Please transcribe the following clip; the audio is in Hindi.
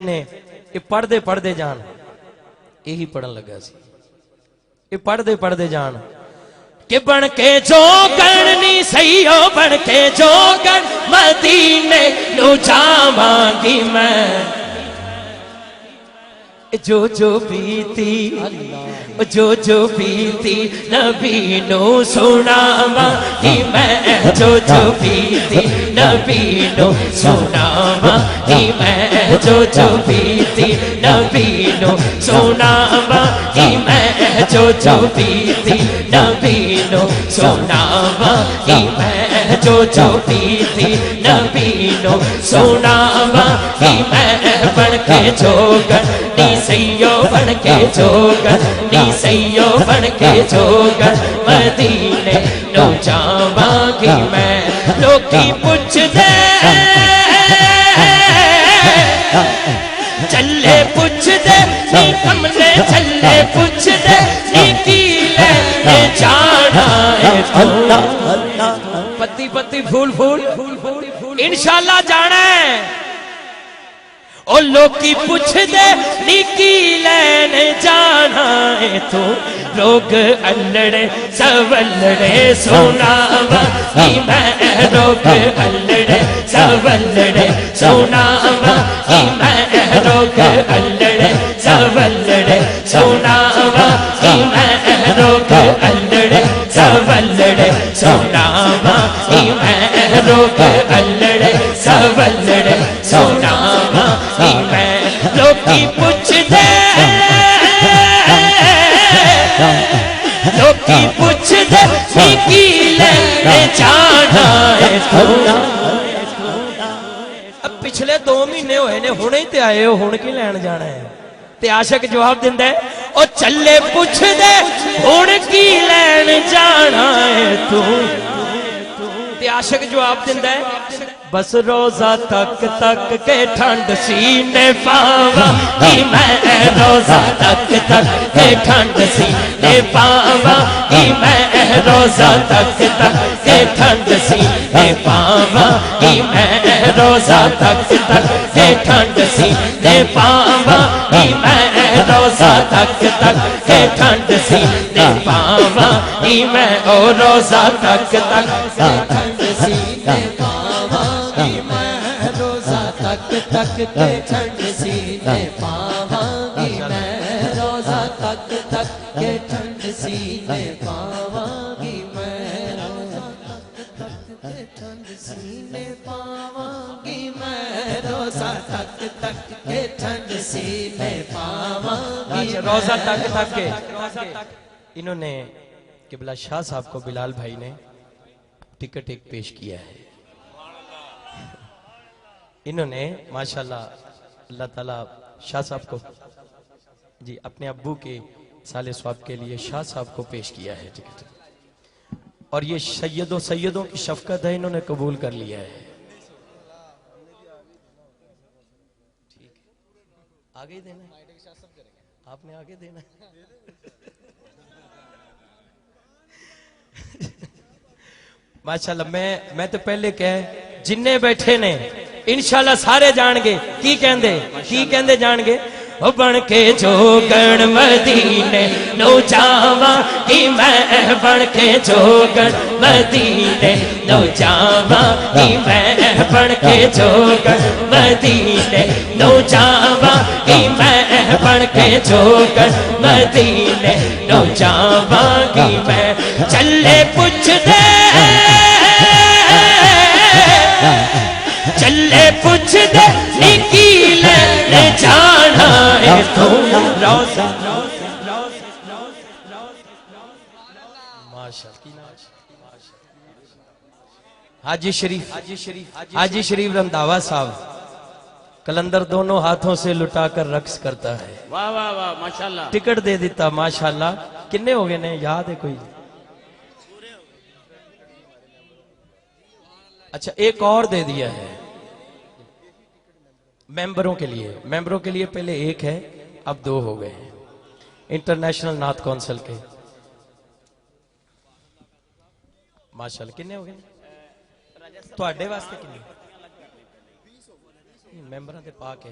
ने ये पढ़ते पढ़ते जान यही पढ़न लगा सी ये पढ़ते पढ़ते जान कि बन के जो करनी सही हो बन के जो कर मदीने नु जावांगी मैं जो जो बीती जो बीती नबी नु सुनावांगी मैं जो बीती नबी नु सुनावांगी मैं जो बीती नबी नु सुनावांगी मैं जो बीती नबी नु सुनावांगी मैं जो बीती नबी नु सुनावांगी मैं बन के जोगर नी सैयो बन के जोगर नी सैयो बन के जोगर मदीने नु जावांगी मैं लोकी पुछदे चले पुछदे नी कमले चले पुछदे नी की ले जाना है पत्ती पत्ती फूल फूल इंशाल्लाह जाना है ओ लोकी पुछदे निकी लैन जाना है तो लोग अल्लड़े सवल्लड़े सुनावांगी मैं लोग अल्लड़े सवल्लड़े सुनावांगी मैं लोग अल्लड़े सवल्लड़े सुनावांगी मैं लोग अल्लड़े सवल्लड़े सुनावांगी मैं लोग अल्लड़े सवल्लड़े सुनावांगी मैं लोकी पुछदे लोकी पुछदे की ले जाना है अब पिछले 2 महीने होए ने हुणे ते आए हो हुण की लैन जाना है ते आशिक जवाब दिंदा है ओ चले पुछदे हुण की लैन जाना है तू ते आशिक जवाब दिंदा है बस रोजा तक तक के ठंड सीने पावांगी मैं रोजा तक के ठंड सीने पावांगी मैं रोजा तक के ठंड सीने पावांगी मैं रोजा तक के ठंड सीने पावांगी मैं रोजा तक के ठंड सीने पावांगी मैं ओ रोजा तक के ठंड सीने मैं रोजा तक के ठंड सीने पावांगी मैं रोजा तक के ठंड सीने पावांगी मैं रोजा तक के ठंड सीने पावांगी मैं रोजा तक के ठंड सीने पावांगी रोजा तक के इन्होंने किबला शाह साहब को बिलाल भाई ने टिकट एक पेश किया है इन्होंने माशाल्लाह अल्लाह ताला शाह साहब को जी अपने अब्बू के साले स्वाब के लिए शाह साहब को पेश किया है टिकट और ये सैयदों की शफकत है इन्होंने कबूल कर लिया है ठीक है आगे देना आपने आगे देना माशाल्लाह मैं तो पहले कह जिन्ने बैठे ने इंशाल्लाह सारे जाणगे की कहंदे जाणगे ओ बन के जोगण मदीने नु जावांगी मैं बन के जोगण मदीने नु जावांगी मैं बन के जोगण मदीने नु जावांगी मैं बन के जोगण मदीने नु जावांगी मैं चले पुछदे चले पुछदे निकी ले जाना है तो रोजा हाजी शरीफ रंधावा साहब कलंदर दोनों हाथों से लुटाकर रक्स करता है वाह वाह वाह माशाल्लाह टिकट दे दिता माशाल्लाह किन्ने हो गए ने याद है कोई अच्छा एक और दे दिया है मेंबरों के लिए पहले एक है अब 2 हो गए इंटरनेशनल नाथ काउंसिल के माशाल्लाह किन्ने हो गए ਤੁਹਾਡੇ वास्ते किन्ने मेंबरां ते पा के